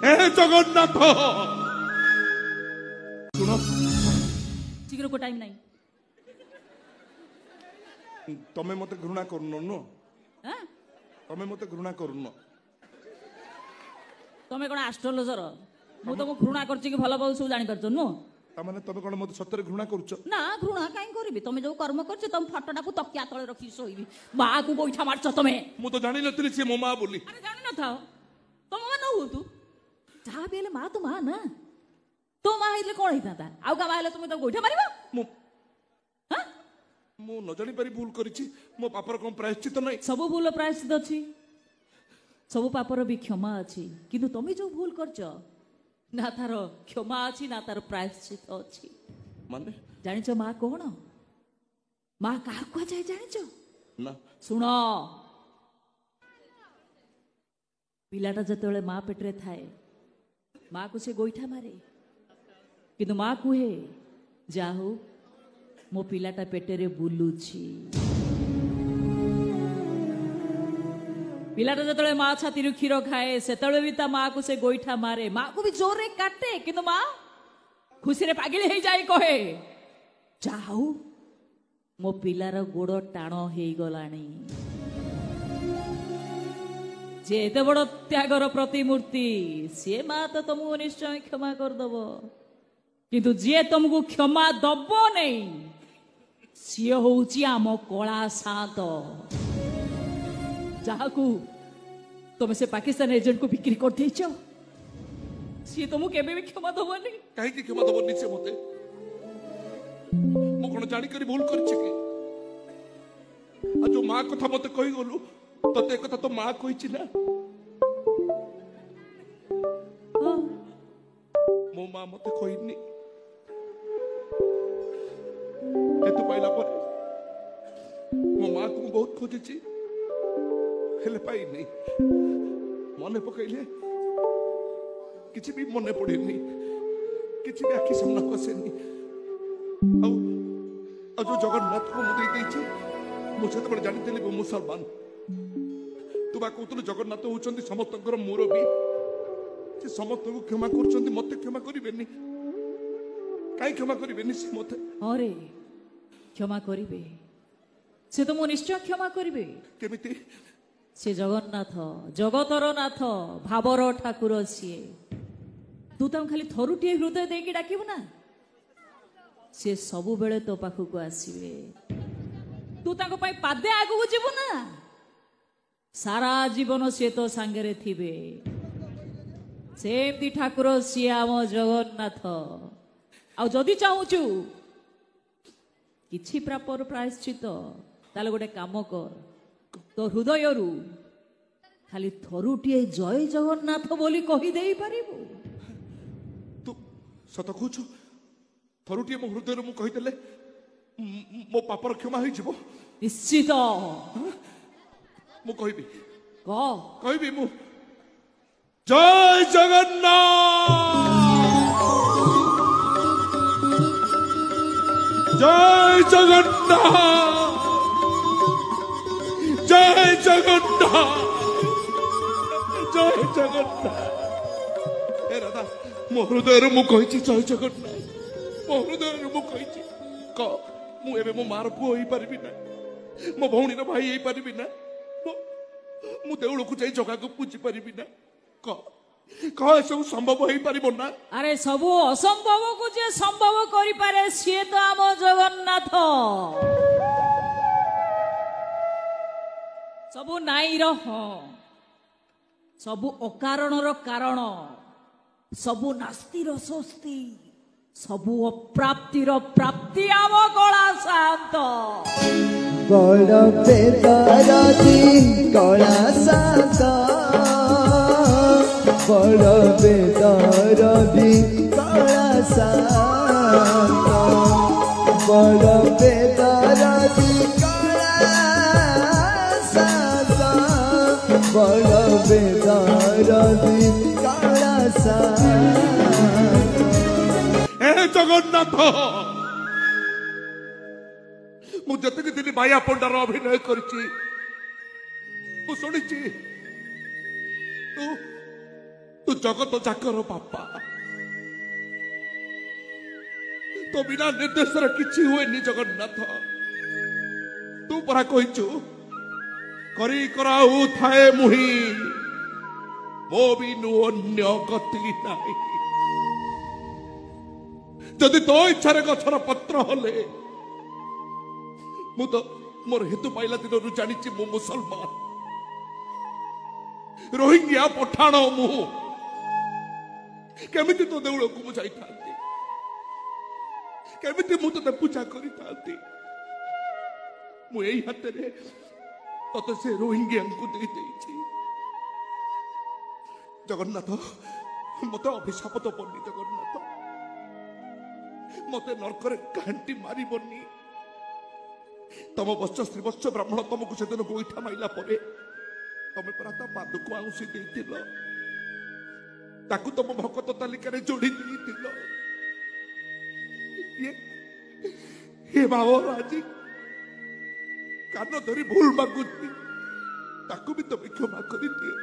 ए जगन्नाथ सुनो शीघ्र को टाइम नहीं तमे मते घृणा करनो नो हां तमे मते घृणा करनो तमे कोन एस्ट्रोलॉजर मु तुम घृणा करछि कि भलो बहु सब जानि परछ नो तामाने तमे कोन मते सत्तर घृणा करछ ना घृणा काई करबी तमे जो कर्म करछ तम फटटा को तकिया तळे रखी सोइबी बा को गोइठा मारछ तमे मु तो जानि नथिली से मो मां बोली अरे जानि न थाओ तम मां न हो तू जहा बेले मां तो मां ना तो मां हेले कोन हिता आउ का माले तुमे तो गोइठा मारिबो मु हां मु न जानि पारी भूल करिछि मो पापर कोन प्रायश्चित नै सब भूल प्रायश्चित अछि सब पापर भी क्षमा अछि किंतु तमे जो भूल करछ ना तार क्षमा अछि ना तार प्रायश्चित अछि माने जानिछ मां कोन मां का को जाय जानिछ ना सुनो पिलाटा जतले मां पेटरे थाए मां को से गोइठा मारे किंतु मां कुहे जाहु मो पिलाटा पेटेरे बुलुछि पिलाटा जतले मां छाती क्षीर खाए सेतले भी ता मां को से गोइठा मारे मां को भी जोरे काटे किंतु मां खुशी रे पागल हे जाई कहे जाहु मो पिलार गोड़ टाण हे गलानी जे एते बड़ त्यागर प्रतिमूर्ति से मां तो तुमको निश्चय क्षमा कर दबो किंतु जे तुमको क्षमा दबो नहीं सी होउची आम कला सात जाकू तुम से पाकिस्तान एजेंट को बिक्री कर देछ सी तुमको केबे भी क्षमा दबोनी काहे की क्षमा दबोनी से मते मो कोन जानि करी भूल करछि कि आ जो मां कथा मते कहि गलु तते कथा तो मां कहिछि ना मो मां मते कहिनी हेतु पाइला पर मो मां को बहुत खोजिछि हेले पाई नहीं मने पकैले किछि भी मने पड़ेनी किछि भी आखि सामना कसेनी आ जो जगन्नाथ को मुदे देछि मुझे तो जानी देली मुसलमान तू बा कहतु जगन्नाथ होचंदी समस्तकर मुरबी से समस्त को क्षमा करचंदी मते क्षमा करिबेनी काई क्षमा करिबेनी से मते अरे क्षमा करिबे से तो मो निश्चय क्षमा करिबे केमिति से जगन्नाथ जगतर नाथ भावर ठाकुर सीए तू तम खाली थरुटिए हृदय देकी डाकिबु ना से सब बेले तो पाखक आसीबे तू ताको पाई पादे आगु जीवु ना सारा जीवन से तो सांगरे थिबे सेमती ठाकुर सीए आम जगन्नाथ आ जदि चाहूचु किछि प्रापर प्रायश्चित ताले गोटे काम कर तो हृदय रु खाली थरुटिए जय जगन्नाथ बोली कहि देई परिबो तू सत कहछु थरुटिए मो हृदय रु मु कहि देले मो पापर क्षमा होई जिवो निश्चित मु कहबी कहबी मु जय जगन्नाथ जय जगन्नाथ जय जगन्नाथ जय जगन्नाथ हे राधा मो हृदय रु मु कहिछि जय जगन्नाथ मो हृदय रु मु कहिछि क मु एबे मो मार पुओ होई परबी ना मो भौणी रो भाई होई परबी ना मु देउळ को जाई जगा को पूजी परबी ना क सब संभव होई परिबो ना अरे सब असंभव को जे संभव करि पारे से तो आम जगन्नाथ सब नाई रो सब अकारण रो कारण सब नास्ति रो स्वस्ति सब अप्राप्ति रो प्राप्ति आम कला शांत बड़ बेदरदी कला शांत बड़ बेदरदी कला शांत बड़ बेदरदी कला शांत बड़ बेदरदी कला शांत ए जगन्नाथ मु जतक दिन बाया पंडार अभिनय करछि मु सुनिछि तू ତୁ ଜଗତ ଯାକର ବାପା। ତୋ ବିନା ନିର୍ଦ୍ଦେଶରେ କିଛି ହୁଏନି ଜଗନ୍ନାଥ। ତୁ ପରା କହିଛୁ କରି କରାଉ ଥାଏ ମୁହିଁ ମୋ ବିନୁ ଅନ୍ୟ ଗତି ନାହିଁ। ଯଦି ତୋ ଇଚ୍ଛାରେ ଗଛର ପତ୍ର ହଲେ ମୁଁ ତ ମୋର ହେତୁ ପାଇଲା ଦିନରୁ ଜାଣିଛି ମୁଁ ମୁସଲମାନ, ରୋହିଙ୍ଗ୍ୟା ପଠାଣ ମୁଁ। କେମିତି ତୋ ଦେଉଳକୁ ମୁଁ ଯାଇଥାନ୍ତି, କେମିତି ମୁଁ ତୋତେ ପୂଜା କରିଥାନ୍ତି। ମୁଁ ଏଇ ହାତରେ ତତେ ସେ ରୋହିଙ୍ଗ୍ୟାଙ୍କୁ ଦେଇଦେଇଛି। ଜଗନ୍ନାଥ ମତେ ଅଭିଶାପ ଦବନି, ଜଗନ୍ନାଥ ମତେ ନର୍କରେ ଘାଣ୍ଟି ମାରିବନି। ତମ ବତ୍ସ ଶ୍ରୀ ବତ୍ସ ବ୍ରାହ୍ମଣ ତମକୁ ସେଦିନ ଗୋଇଠା ମାଇଲା ପରେ ତମେ ପରା ତା ପାଦକୁ ଆଉଁସି ଦେଇଥିଲ, ତାକୁ ତମ ଭକତ ତାଲିକାରେ ଯୋଡ଼ି ଦେଇଥିଲ। ଏ ବାବର ଆଜି କାନ ଧରି ଭୁଲ ମାଗୁଛି, ତାକୁ ବି ତମେ କ୍ଷମା କରିଦିଅ,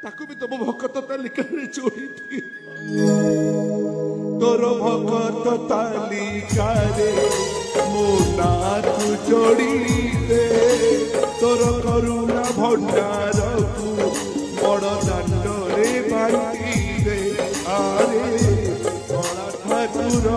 ତାକୁ ବି ତମ ଭକତ ତାଲିକାରେ ଯୋଡ଼ି ଦିଅ। ତୋର ଭକତ ତାଲିକାରେ ମୋ ନାକୁ ଯୋଡ଼ି ଦେ, ତୋର କରୁଣା ଭଣ୍ଡାରକୁ ବଡ଼ ଦାଣ୍ଡରେ ବାଣ୍ଟି ଦେ। ଆରେ କଳା ଠାକୁର